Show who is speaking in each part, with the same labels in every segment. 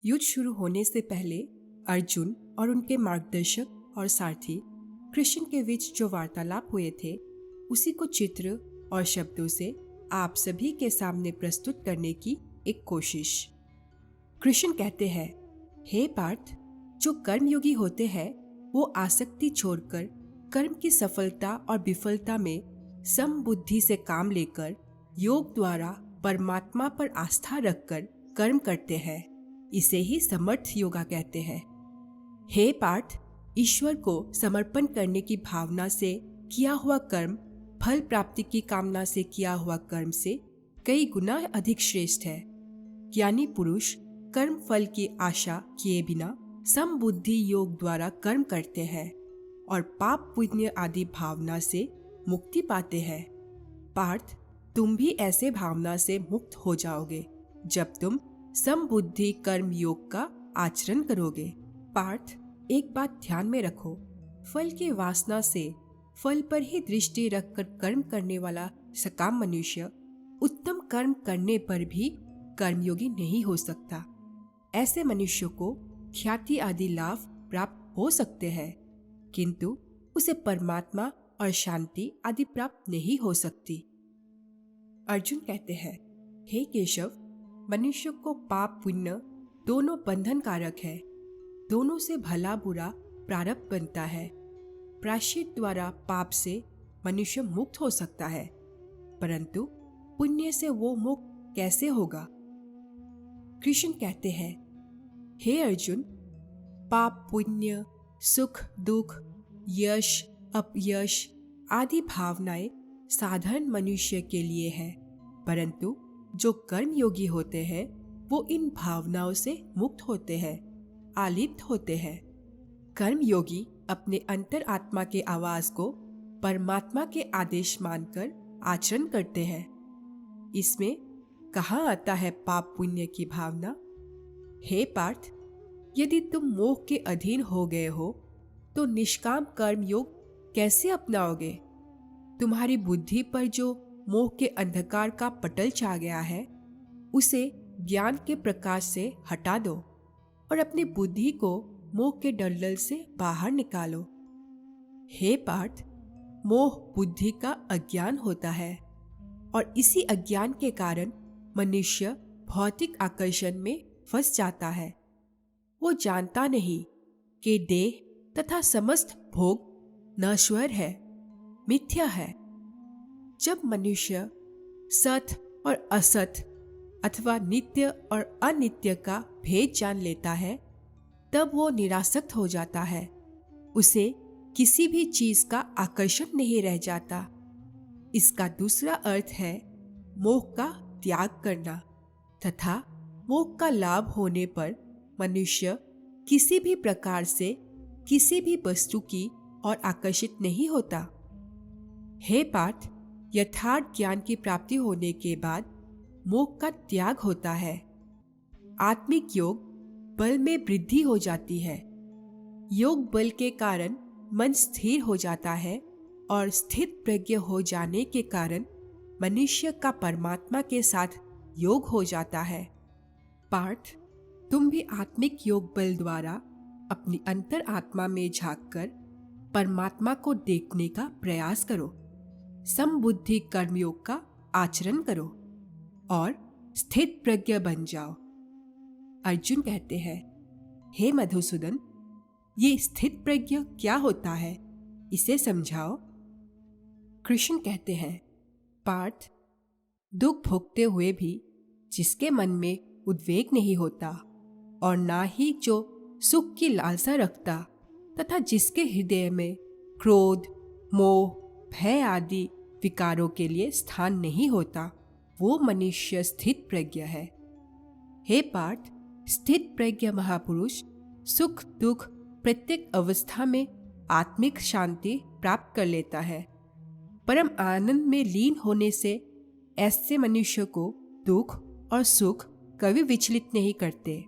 Speaker 1: युद्ध शुरू होने से पहले अर्जुन और उनके मार्गदर्शक और सारथी कृष्ण के बीच जो वार्तालाप हुए थे उसी को चित्र और शब्दों से आप सभी के सामने प्रस्तुत करने की एक कोशिश। कृष्ण कहते हैं, हे पार्थ, जो कर्मयोगी होते हैं वो आसक्ति छोड़कर कर्म की सफलता और विफलता में समबुद्धि से काम लेकर योग द्वारा परमात्मा पर आस्था रखकर कर्म करते हैं। इसे ही समर्थ योगा कहते हैं। हे पार्थ, ईश्वर को समर्पण करने की भावना से किया हुआ कर्म फल प्राप्ति की कामना से किया हुआ कर्म से कई गुना अधिक श्रेष्ठ है। ज्ञानी पुरुष कर्म फल की आशा किए बिना समबुद्धि योग द्वारा कर्म करते हैं और पाप पुण्य आदि भावना से मुक्ति पाते हैं। पार्थ, तुम भी ऐसे भावना से मुक्त हो जाओगे जब तुम समबुद्धि कर्म योग का आचरण करोगे। पार्थ, एक बात ध्यान में रखो, फल की वासना से फल पर ही दृष्टि रखकर कर्म करने वाला सकाम मनुष्य उत्तम कर्म करने पर भी कर्मयोगी नहीं हो सकता। ऐसे मनुष्य को ख्याति आदि लाभ प्राप्त हो सकते हैं, किंतु उसे परमात्मा और शांति आदि प्राप्त नहीं हो सकती। अर्जुन कहते हैं, हे केशव, मनुष्य को पाप पुण्य दोनों बंधन कारक है। दोनों से भला बुरा प्रारब्ध बनता है। प्रायश्चित द्वारा पाप से मनुष्य मुक्त हो सकता है, परंतु पुण्य से वो मुक्त कैसे होगा? कृष्ण कहते हैं, हे अर्जुन, पाप पुण्य, सुख दुख, यश अपयश आदि भावनाएं साधारण मनुष्य के लिए है, परंतु जो कर्म योगी होते हैं वो इन भावनाओं से मुक्त होते हैं, आलिप्त होते हैं। कर्म योगी अपने अंतर आत्मा के आवाज को परमात्मा के आदेश मानकर आचरण करते हैं। इसमें कहाँ आता है पाप पुण्य की भावना? हे पार्थ, यदि तुम मोह के अधीन हो गए हो तो निष्काम कर्म योग कैसे अपनाओगे? तुम्हारी बुद्धि पर जो मोह के अंधकार का पटल छा गया है उसे ज्ञान के प्रकाश से हटा दो और अपनी बुद्धि को मोह के दलदल से बाहर निकालो। हे पार्थ, मोह बुद्धि का अज्ञान होता है और इसी अज्ञान के कारण मनुष्य भौतिक आकर्षण में फंस जाता है। वो जानता नहीं कि देह तथा समस्त भोग नश्वर है, मिथ्या है। जब मनुष्य सत और असत अथवा नित्य और अनित्य का भेद जान लेता है तब वो निरासक्त हो जाता है। उसे किसी भी चीज का आकर्षण नहीं रह जाता। इसका दूसरा अर्थ है मोह का त्याग करना तथा मोह का लाभ होने पर मनुष्य किसी भी प्रकार से किसी भी वस्तु की ओर आकर्षित नहीं होता। हे पार्थ, यथार्थ ज्ञान की प्राप्ति होने के बाद मोह का त्याग होता है। आत्मिक योग बल में वृद्धि हो जाती है। योग बल के कारण मन स्थिर हो जाता है और स्थित प्रज्ञ हो जाने के कारण मनुष्य का परमात्मा के साथ योग हो जाता है। पार्थ, तुम भी आत्मिक योग बल द्वारा अपनी अंतर आत्मा में झांककर परमात्मा को देखने का प्रयास करो। समबुद्धि कर्मयोग का आचरण करो और स्थित प्रज्ञ बन जाओ। अर्जुन कहते हैं, हे मधुसूदन, ये स्थित प्रज्ञ क्या होता है, इसे समझाओ। कृष्ण कहते हैं, पार्थ, दुख भोगते हुए भी जिसके मन में उद्वेग नहीं होता और ना ही जो सुख की लालसा रखता तथा जिसके हृदय में क्रोध, मोह, भय आदि विकारों के लिए स्थान नहीं होता, वो मनुष्य स्थित प्रज्ञ है। हे पार्थ, स्थित प्रज्ञ महापुरुष सुख दुख प्रत्येक अवस्था में आत्मिक शांति प्राप्त कर लेता है। परम आनंद में लीन होने से ऐसे मनुष्य को दुख और सुख कभी विचलित नहीं करते।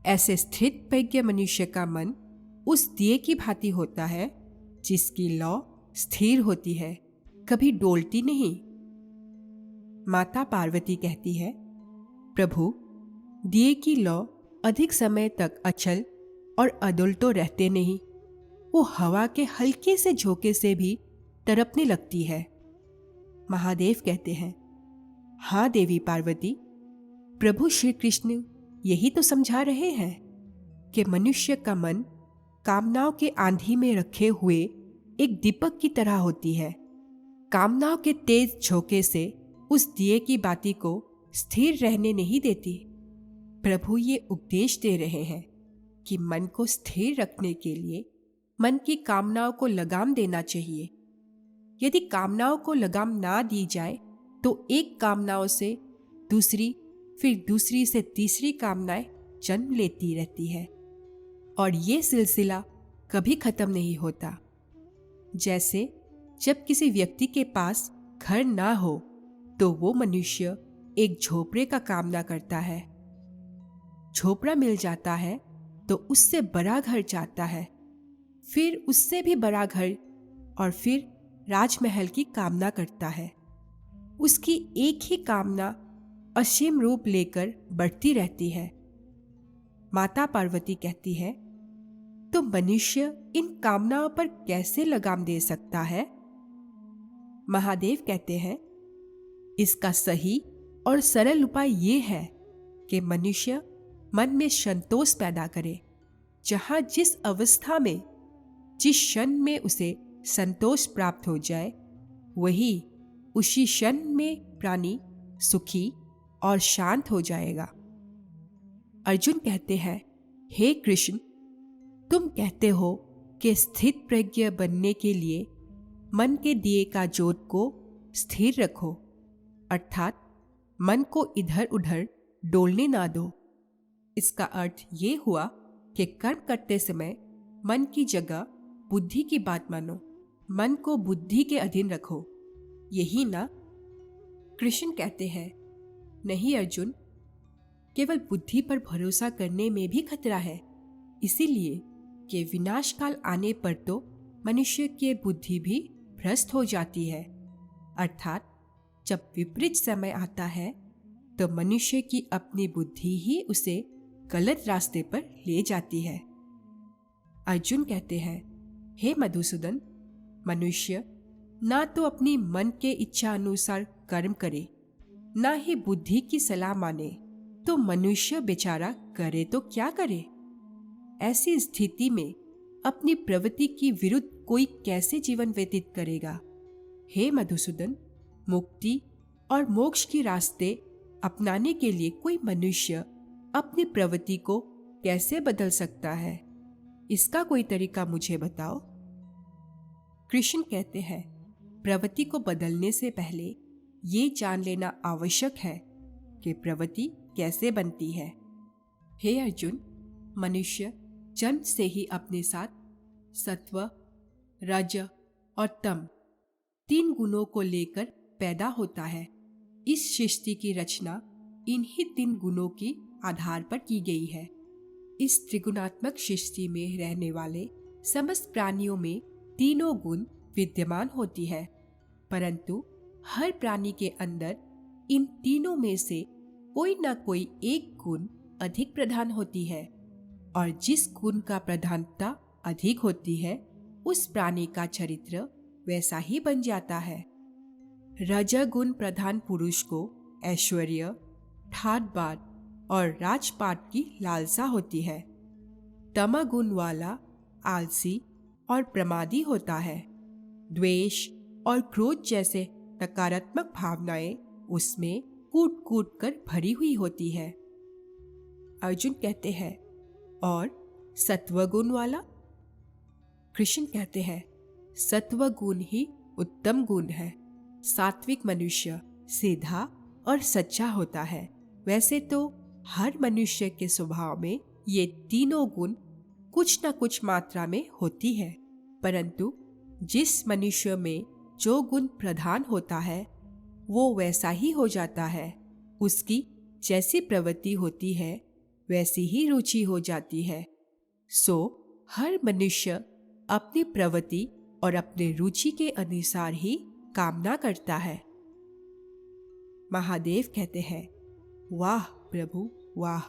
Speaker 1: ऐसे स्थित प्रज्ञ मनुष्य का मन उस दिए की भांति होता है जिसकी लौ स्थिर होती है, कभी डोलती नहीं। माता पार्वती कहती है, प्रभु, दिए की लौ अधिक समय तक अचल और अडोल तो रहते नहीं, वो हवा के हल्के से झोंके से भी तड़पने लगती है। महादेव कहते हैं, हाँ देवी पार्वती, प्रभु श्री कृष्ण यही तो समझा रहे हैं कि मनुष्य का मन कामनाओं के आंधी में रखे हुए एक दीपक की तरह होती है। कामनाओं के तेज झोंके से उस दिए की बाती को स्थिर रहने नहीं देती। प्रभु ये उपदेश दे रहे हैं कि मन को स्थिर रखने के लिए मन की कामनाओं को लगाम देना चाहिए। यदि कामनाओं को लगाम ना दी जाए तो एक कामनाओं से दूसरी, फिर दूसरी से तीसरी कामनाएं जन्म लेती रहती है और ये सिलसिला कभी खत्म नहीं होता। जैसे जब किसी व्यक्ति के पास घर ना हो तो वो मनुष्य एक झोपड़े का कामना करता है। झोपड़ा मिल जाता है तो उससे बड़ा घर चाहता है, फिर उससे भी बड़ा घर और फिर राजमहल की कामना करता है। उसकी एक ही कामना असीम रूप लेकर बढ़ती रहती है। माता पार्वती कहती है, तो मनुष्य इन कामनाओं पर कैसे लगाम दे सकता है? महादेव कहते हैं, इसका सही और सरल उपाय ये है कि मनुष्य मन में संतोष पैदा करे। जहां जिस अवस्था में, जिस क्षण में उसे संतोष प्राप्त हो जाए, वही उसी क्षण में प्राणी सुखी और शांत हो जाएगा। अर्जुन कहते हैं, हे कृष्ण, तुम कहते हो कि स्थित प्रज्ञ बनने के लिए मन के दिए का जोत को स्थिर रखो, अर्थात मन को इधर उधर डोलने ना दो। इसका अर्थ ये हुआ कि कर्म करते समय मन की जगह बुद्धि की बात मानो, मन को बुद्धि के अधीन रखो, यही ना? कृष्ण कहते हैं, नहीं अर्जुन, केवल बुद्धि पर भरोसा करने में भी खतरा है। इसीलिए कि विनाश काल आने पर तो मनुष्य की बुद्धि भी भ्रष्ट हो जाती है, अर्थात जब विपरीत समय आता है तो मनुष्य की अपनी बुद्धि ही उसे गलत रास्ते पर ले जाती है। अर्जुन कहते हैं, हे मधुसूदन, मनुष्य ना तो अपनी मन के इच्छा अनुसार कर्म करे, ना ही बुद्धि की सलाह माने, तो मनुष्य बेचारा करे तो क्या करे? ऐसी स्थिति में अपनी प्रवृत्ति की विरुद्ध कोई कैसे जीवन व्यतीत करेगा? हे मधुसूदन, मुक्ति और मोक्ष के रास्ते अपनाने के लिए कोई मनुष्य अपनी प्रवृत्ति को कैसे बदल सकता है? इसका कोई तरीका मुझे बताओ। कृष्ण कहते हैं, प्रवृत्ति को बदलने से पहले ये जान लेना आवश्यक है कि प्रवृत्ति कैसे बनती है। हे अर्जुन, मनुष्य जन्म से ही अपने साथ सत्व, रज और तम 3 गुणों को लेकर पैदा होता है। इस सृष्टि की रचना इन्हीं 3 गुणों के आधार पर की गई है। इस त्रिगुणात्मक सृष्टि में रहने वाले समस्त प्राणियों में तीनों गुण विद्यमान होती है, परंतु हर प्राणी के अंदर इन तीनों में से कोई न कोई एक गुण अधिक प्रधान होती है, और जिस गुण का प्रधानता अधिक होती है उस प्राणी का चरित्र वैसा ही बन जाता है। रजोगुण प्रधान पुरुष को ऐश्वर्य, ठाट बाट और राजपाट की लालसा होती है। तमोगुण वाला आलसी और प्रमादी होता है। द्वेष और क्रोध जैसे नकारात्मक भावनाएं उसमें कूट कूट कर भरी हुई होती है। अर्जुन कहते हैं, और सत्वगुण वाला? कृष्ण कहते हैं, सत्वगुण ही उत्तम गुण है। सात्विक मनुष्य सीधा और सच्चा होता है। वैसे तो हर मनुष्य के स्वभाव में ये तीनों गुण कुछ न कुछ मात्रा में होती है, परंतु जिस मनुष्य में जो गुण प्रधान होता है वो वैसा ही हो जाता है। उसकी जैसी प्रवृत्ति होती है वैसी ही रुचि हो जाती है। सो हर मनुष्य अपनी प्रवृत्ति और अपने रुचि के अनुसार ही कामना करता है। महादेव कहते हैं, वाह प्रभु वाह।